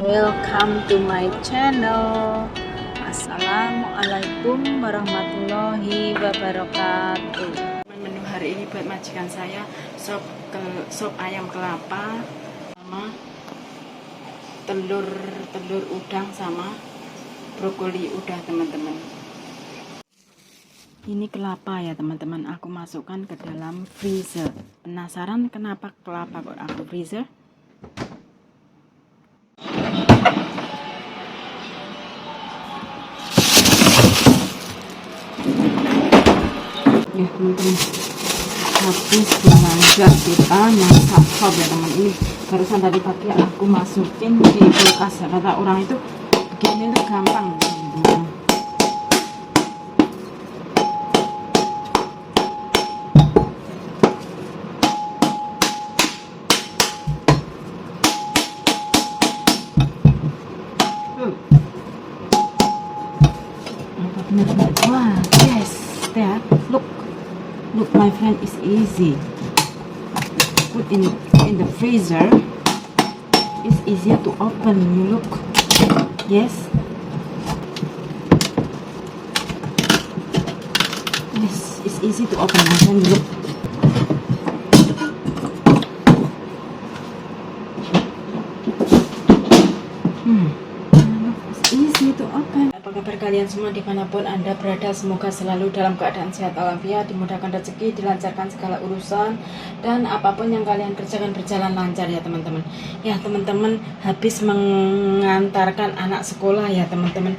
Welcome to my channel. Assalamualaikum warahmatullahi wabarakatuh. Menu hari ini buat majikan saya sop ayam kelapa sama telur udang sama brokoli udah teman-teman. Ini kelapa ya teman-teman, aku masukkan ke dalam freezer. Penasaran kenapa kelapa kok aku freezer? Ya teman-teman, habis belanja kita masak sop ya teman. Ini barusan tadi pagi aku masukin di kulkas ya. Kata orang itu begini tuh gampang teman-teman. Wah, yes, there. Look, my friend, is easy. Put in the freezer. It's easier to open. You look, yes. Yes, it's easy to open. My friend, look. It's easy to open. Apa kabar kalian semua dimanapun Anda berada? Semoga selalu dalam keadaan sehat walafiat, dimudahkan rezeki, dilancarkan segala urusan, dan apapun yang kalian kerjakan berjalan lancar ya teman-teman. Ya teman-teman, habis mengantarkan anak sekolah ya teman-teman.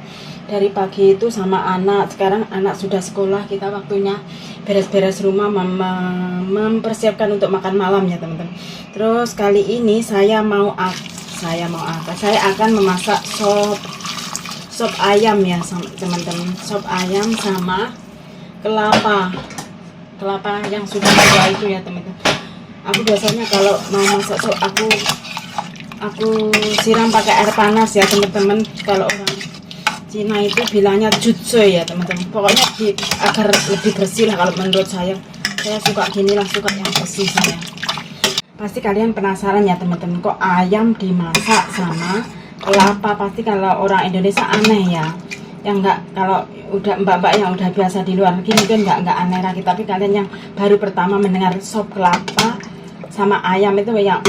Dari pagi itu sama anak, sekarang anak sudah sekolah, kita waktunya beres-beres rumah, mempersiapkan untuk makan malam ya teman-teman. Terus kali ini saya mau apa? Saya akan memasak sop ayam ya teman-teman. Sop ayam sama kelapa yang sudah tua itu ya teman-teman. Aku biasanya kalau mau masak sop aku siram pakai air panas ya teman-teman. Kalau orang Cina itu bilangnya jutsoy ya teman-teman. Pokoknya agar lebih bersih lah kalau menurut saya. Saya suka ginilah, suka yang bersih saya. Pasti kalian penasaran ya teman-teman, kok ayam dimasak sama kelapa? Pasti kalau orang Indonesia aneh ya. Yang enggak, kalau udah mbak-mbak yang udah biasa di luar negeri mungkin enggak aneh lagi, tapi kalian yang baru pertama mendengar sop kelapa sama ayam itu yang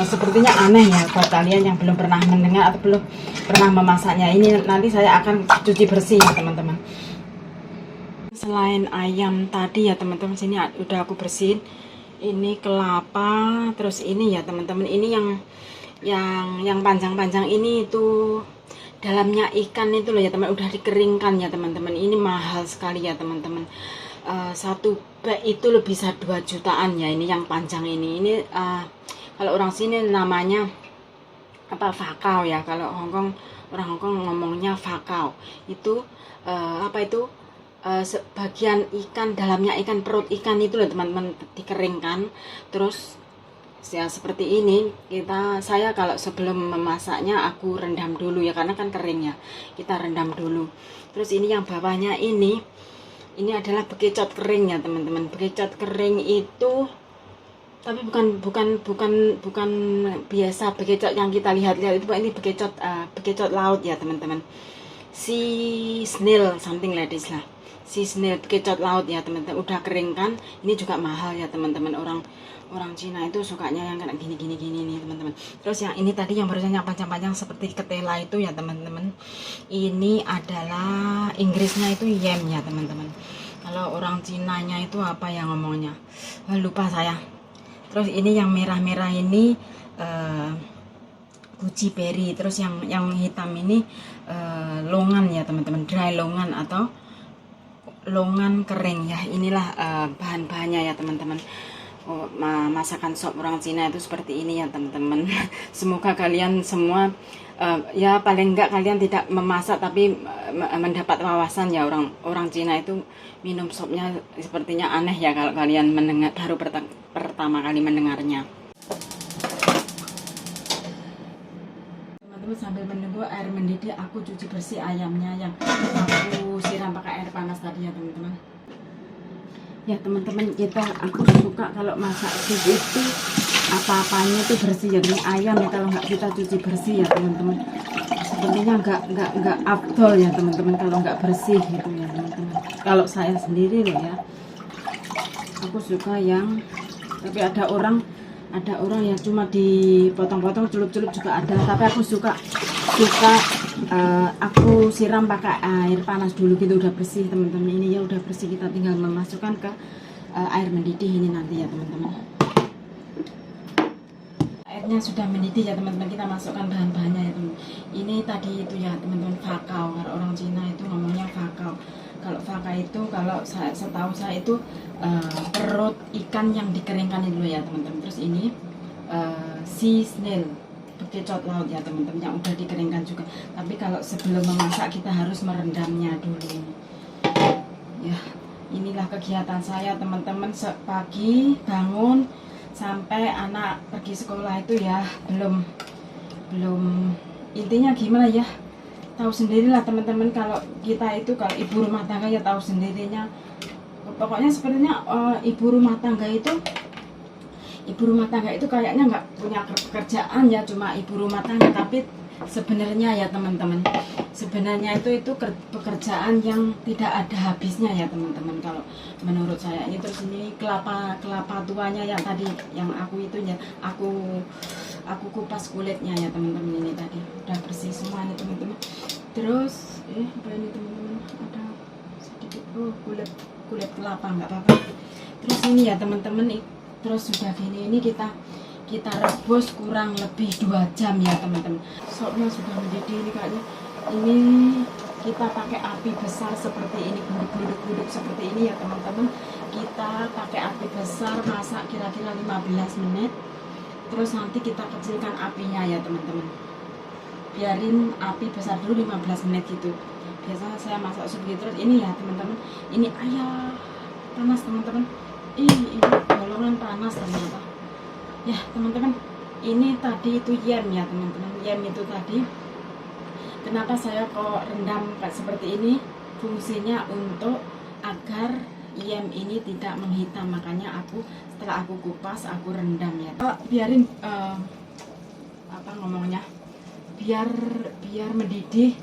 sepertinya aneh ya buat kalian yang belum pernah mendengar atau belum pernah memasaknya. Ini nanti saya akan cuci bersih ya teman-teman. Selain ayam tadi ya teman-teman, sini udah aku bersihin. Ini kelapa, terus ini ya teman-teman, ini yang panjang-panjang ini itu dalamnya ikan itu loh ya teman, udah dikeringkan ya teman-teman. Ini mahal sekali ya teman-teman. Satu bag itu lebih bisa 2 jutaan ya, ini yang panjang ini kalau orang sini namanya apa, fakau ya. Kalau orang Hongkong ngomongnya fakau. Itu apa itu, sebagian ikan, dalamnya ikan, perut ikan itu loh teman-teman, dikeringkan. Terus ya seperti ini, saya kalau sebelum memasaknya aku rendam dulu ya, karena kan kering ya, kita rendam dulu. Terus ini yang bawahnya ini adalah bekicot kering ya teman-teman. Bekicot kering itu tapi bukan biasa bekicot yang kita lihat-lihat itu, ini bekicot laut ya teman-teman. Sea snail, something like this lah. Sea snail, bekicot laut ya teman-teman, udah kering kan. Ini juga mahal ya teman-teman. Orang Cina itu sukanya yang kayak gini nih teman-teman. Terus yang ini tadi yang barusan yang panjang-panjang seperti ketela itu ya teman-teman, ini adalah Inggrisnya itu yam ya teman-teman. Kalau orang Cinanya itu apa yang ngomongnya, lupa saya. Terus ini yang merah-merah ini guji berry. Terus yang hitam ini longan ya teman-teman, dry longan atau longan kering ya. Inilah bahan-bahannya ya teman-teman. Masakan sop orang Cina itu seperti ini ya teman-teman. Semoga kalian semua ya paling enggak kalian tidak memasak tapi mendapat wawasan ya. Orang Cina itu minum sopnya sepertinya aneh ya kalau kalian mendengar baru pertama kali mendengarnya. Teman-teman, sambil menunggu air mendidih, aku cuci bersih ayamnya yang aku siram pakai air panas tadi ya teman-teman. Ya teman-teman, aku suka kalau masak sup itu apa-apanya itu bersih ya. Ini ayam ya, kalau nggak kita cuci bersih ya teman-teman, sepertinya nggak afdol ya teman-teman kalau nggak bersih gitu ya teman-teman. Kalau saya sendiri loh ya, aku suka yang, tapi ada orang yang cuma dipotong-potong celup-celup juga ada, tapi aku suka aku siram pakai air panas dulu gitu, udah bersih teman-teman. Ini ya udah bersih, kita tinggal memasukkan ke air mendidih ini nanti ya teman-teman. Airnya sudah mendidih ya teman-teman, kita masukkan bahan-bahannya ya teman. Ini tadi itu ya teman-teman, fakau. Kalau orang Cina itu ngomongnya fakau. Kalau fakau itu, kalau setahu saya itu perut ikan yang dikeringkan itu ya teman-teman. Terus ini sea snail, bekicot laut ya teman-teman, yang udah dikeringkan juga. Tapi kalau sebelum memasak kita harus merendamnya dulu ya. Inilah kegiatan saya teman-teman, pagi bangun sampai anak pergi sekolah itu ya, belum intinya gimana ya, tahu sendirilah teman-teman. Kalau kita itu, kalau ibu rumah tangga ya tahu sendirinya, pokoknya sebenarnya ibu rumah tangga itu kayaknya nggak punya pekerjaan ya, cuma ibu rumah tangga. Tapi sebenarnya ya teman-teman, sebenarnya itu pekerjaan yang tidak ada habisnya ya teman-teman kalau menurut saya. Ini terus ini kelapa tuanya yang tadi yang aku itu ya, aku kupas kulitnya ya teman-teman. Ini tadi udah bersih semua nih teman-teman. Terus apa ini teman-teman, ada sedikit kulit kelapa, nggak apa-apa. Terus ini ya teman-teman, terus sudah gini, ini kita rebus kurang lebih 2 jam ya teman-teman. Sopnya sudah mendidih ini kayaknya. Ini kita pakai api besar seperti ini, gluduk seperti ini ya teman-teman. Kita pakai api besar, masak kira-kira 15 menit. Terus nanti kita kecilkan apinya ya teman-teman. Biarin api besar dulu 15 menit gitu. Biasanya saya masak sup gitu. Terus ini ya teman-teman, ini ayah panas teman-teman. Ini bolongan panas ternyata ya teman-teman. Ini tadi itu yam ya teman-teman, yam itu tadi kenapa saya kok rendam kayak seperti ini, fungsinya untuk agar yam ini tidak menghitam. Makanya setelah aku kupas, aku rendam ya, biarin biar mendidih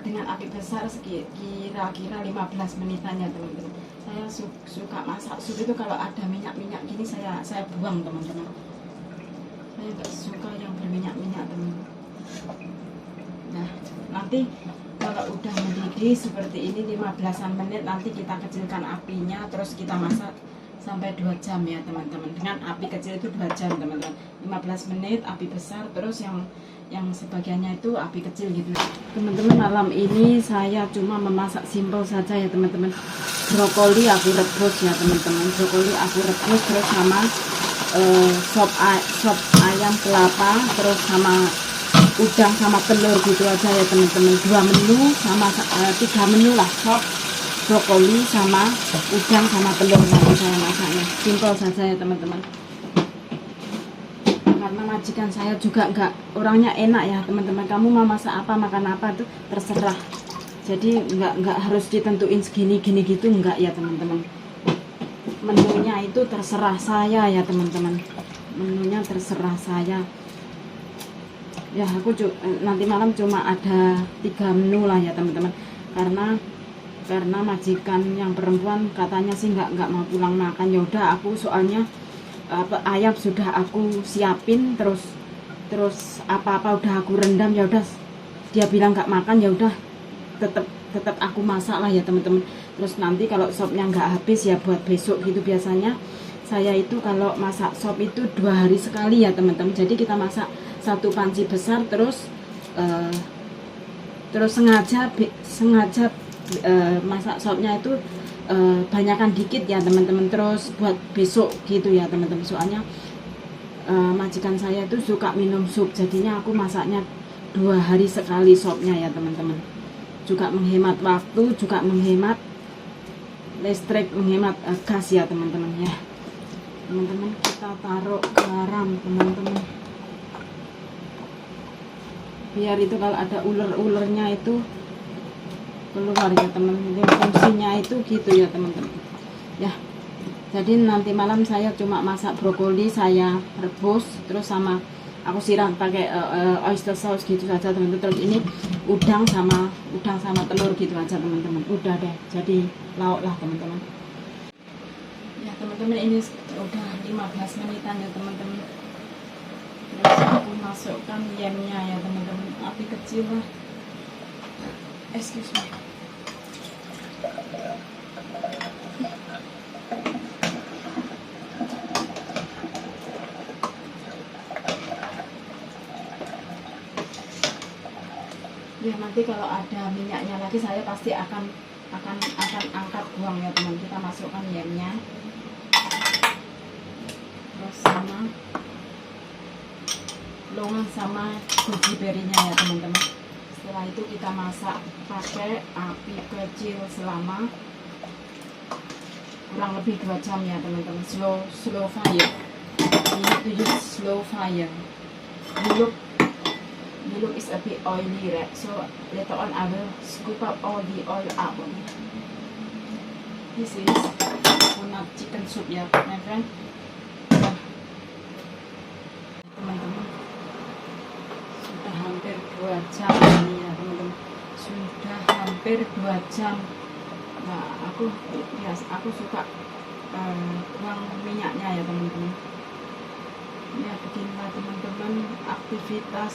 dengan api besar kira-kira 15 menitan ya teman-teman. Saya suka masak sup itu kalau ada minyak-minyak gini saya buang teman-teman. Saya nggak suka yang berminyak-minyak teman-teman. Nah nanti kalau udah mendidih seperti ini 15-an menit, nanti kita kecilkan apinya, terus kita masak sampai 2 jam ya teman-teman. Dengan api kecil itu 2 jam teman-teman, 15 menit api besar, terus yang sebagiannya itu api kecil gitu teman-teman. Malam ini saya cuma memasak simpel saja ya teman-teman. Brokoli aku rebus ya teman-teman, terus sama sop ayam kelapa, terus sama udang sama telur gitu aja ya teman-teman. 2 menu sama 3 menu lah, sop, brokoli sama udang sama telur nanti saya masaknya. Simpel saja ya teman-teman, karena majikan saya juga orangnya enak ya teman-teman. Kamu mau masak apa, makan apa itu terserah. Jadi nggak harus ditentuin segini gitu, enggak ya teman-teman. Menunya itu terserah saya ya teman-teman, menunya terserah saya ya. Aku nanti malam cuma ada 3 menu lah ya teman-teman, karena majikan yang perempuan katanya sih nggak mau pulang makan. Ya udah, aku soalnya ayam sudah aku siapin, terus apa-apa udah aku rendam. Ya udah, dia bilang nggak makan, ya udah tetap aku masak lah ya teman-teman. Terus nanti kalau sopnya nggak habis ya buat besok gitu. Biasanya saya itu kalau masak sop itu 2 hari sekali ya teman-teman. Jadi kita masak 1 panci besar, terus sengaja masak sopnya itu banyakkan dikit ya teman-teman, terus buat besok gitu ya teman-teman. Soalnya majikan saya itu suka minum sup, jadinya aku masaknya 2 hari sekali sopnya ya teman-teman. Juga menghemat waktu, juga menghemat listrik, menghemat gas ya teman-teman ya. Teman-teman, kita taruh garam teman-teman, biar itu kalau ada ular-ularnya itu keluar ya teman-teman. Fungsinya itu gitu ya teman-teman ya. Jadi nanti malam saya cuma masak brokoli, saya rebus terus sama aku siram pakai oyster sauce gitu saja teman-teman. Terus ini udang sama telur gitu aja teman-teman. Udah deh, jadi lauk lah teman-teman. Ya teman-teman, ini udah 15 menitan ya teman-teman. Terus aku masukkan yamnya ya teman-teman, api kecil lah. Excuse me. Ya nanti kalau ada minyaknya lagi saya pasti akan angkat buang ya teman. Kita masukkan yamnya terus sama longan sama goji berinya ya teman-teman. Setelah itu kita masak pakai api kecil selama kurang lebih 2 jam ya teman-teman. Slow fire. We need to use slow fire. The look is a bit oily, right? So later on I will scoop up all the oil out. This is coconut chicken soup ya, my friend. Teman-teman, sudah hampir 2 jam ini ya teman-teman. Sudah hampir 2 jam. Nah, aku suka buang minyaknya ya teman-teman. Ya beginilah teman-teman aktivitas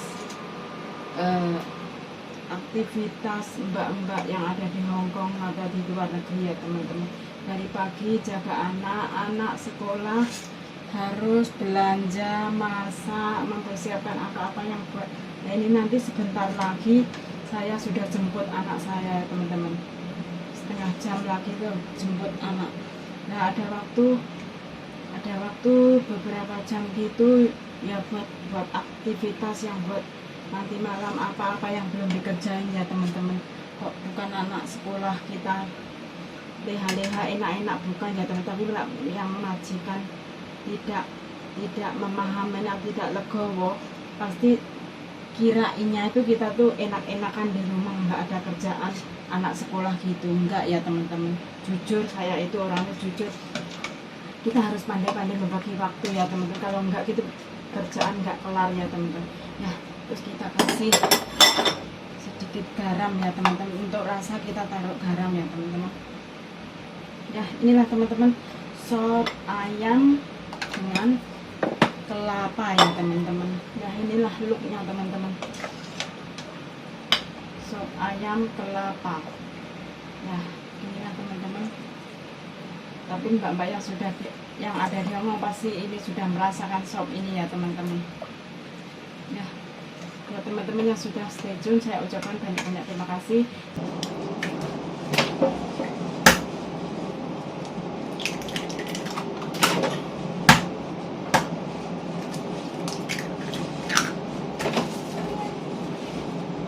mbak-mbak yang ada di Hongkong atau di luar negeri ya teman-teman. Dari pagi jaga anak sekolah, harus belanja, masak, mempersiapkan apa-apa yang buat. Nah ini nanti sebentar lagi saya sudah jemput anak saya teman-teman, setengah jam lagi tuh jemput anak. Nah ada waktu beberapa jam gitu ya buat aktivitas yang buat nanti malam, apa-apa yang belum dikerjain ya teman-teman. Kok bukan anak sekolah kita leha-leha enak-enak, bukan ya teman-teman, tapi yang majikan tidak memahami, tidak legowo, pasti kirainnya itu kita tuh enak-enakan di rumah, nggak ada kerjaan anak sekolah gitu. Enggak ya teman-teman, jujur saya itu orangnya jujur. Kita harus pandai-pandai membagi waktu ya teman-teman, kalau enggak gitu kerjaan nggak kelar ya teman-teman. Nah terus kita kasih sedikit garam ya teman-teman, untuk rasa kita taruh garam ya teman-teman. Ya inilah teman-teman sop ayam dengan kelapa ya teman-teman. Ya inilah looknya teman-teman, sop ayam kelapa. Ya inilah teman-teman. Tapi mbak-mbak yang ada di Hongkong pasti ini sudah merasakan sop ini ya teman-teman. Ya buat teman-teman yang sudah stay tune, saya ucapkan banyak-banyak terima kasih.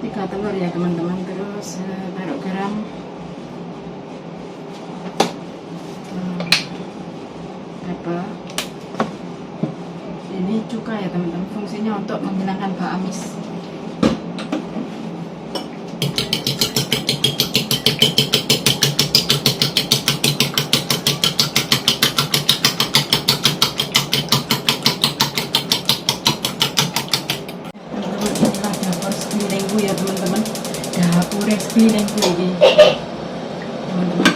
Tiga telur ya teman-teman, terus taruh garam, pepper, ini cuka ya teman-teman, fungsinya untuk menghilangkan bau amis. Ya teman-teman, dapur sekeliling ini teman-teman.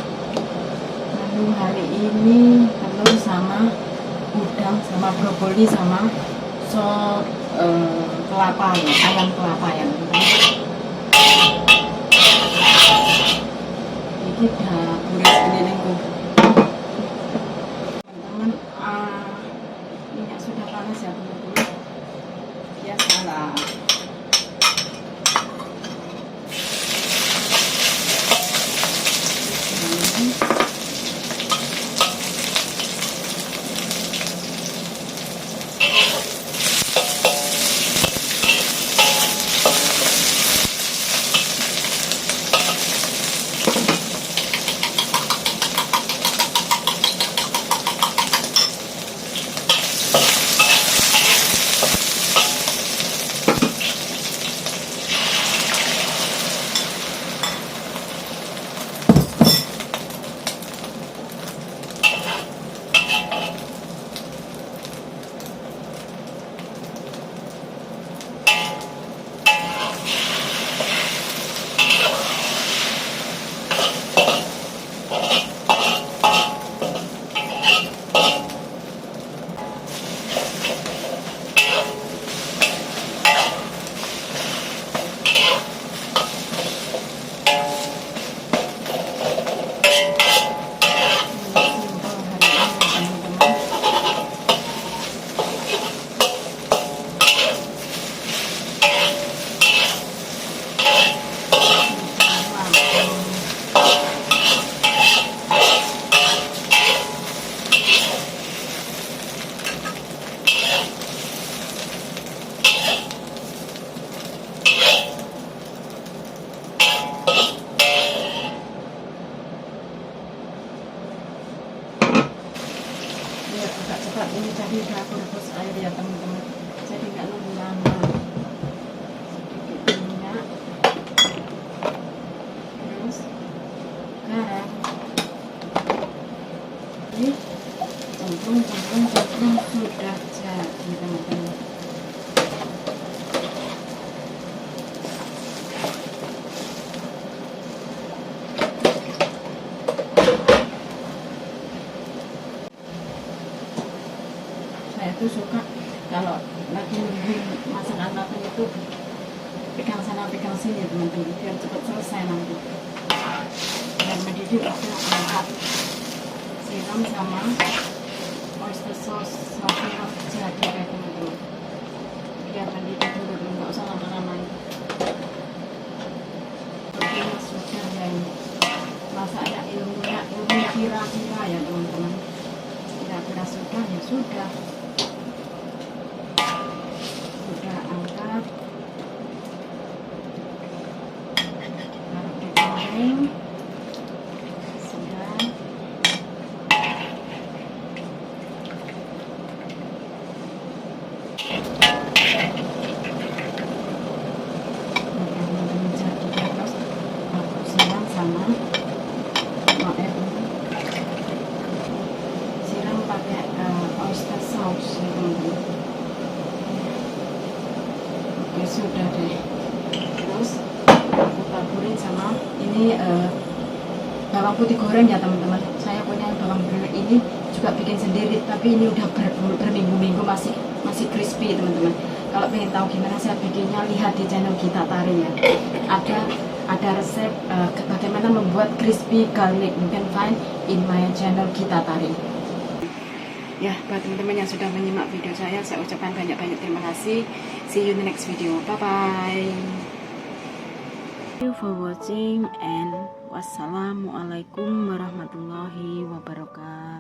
Lalu hari ini telur sama udang sama brokoli sama sop kelapa ya, ayam kelapa ya teman-teman. Ini dapur sekelilingku teman-teman. Minyak sudah panas ya teman-teman, biasalah. ini tadi udah aku rebus air ya teman-teman, jadi nggak nunggu lama. Sedikit minyak, terus garam, ini cemplung sudah jadi teman-teman. Saya tuh suka kalau lagi nungguin masakan matang itu pegang sana pegang sini teman-teman, biar cepat selesai nanti. Dan mendidih aku angkat siram sama oyster sauce sausnya jadi kayak teman-teman, biar mendidih dulu, nggak usah lama-lama. Ini sudah ya, ini masaknya ilmunya kira-kira ya teman-teman, kira-kira sudah ya sudah angkat, taruh di piring, sudah. Teman-teman jadi terus aku siram sama air, siram pakai oyster sauce ya teman-teman. Oke sudah deh, terus aku taburin sama ini bawang putih goreng ya teman-teman. Saya punya bawang goreng ini juga bikin sendiri, tapi ini udah berminggu-minggu masih crispy teman-teman. Kalau pengen tahu gimana saya bikinnya, lihat di channel Gita Tari ya. Ada resep bagaimana membuat crispy garlic, you can find in my channel Gita Tari. Ya, buat teman-teman yang sudah menyimak video saya ucapkan banyak-banyak terima kasih. See you in the next video. Bye-bye. Thank you for watching and wassalamualaikum warahmatullahi wabarakatuh.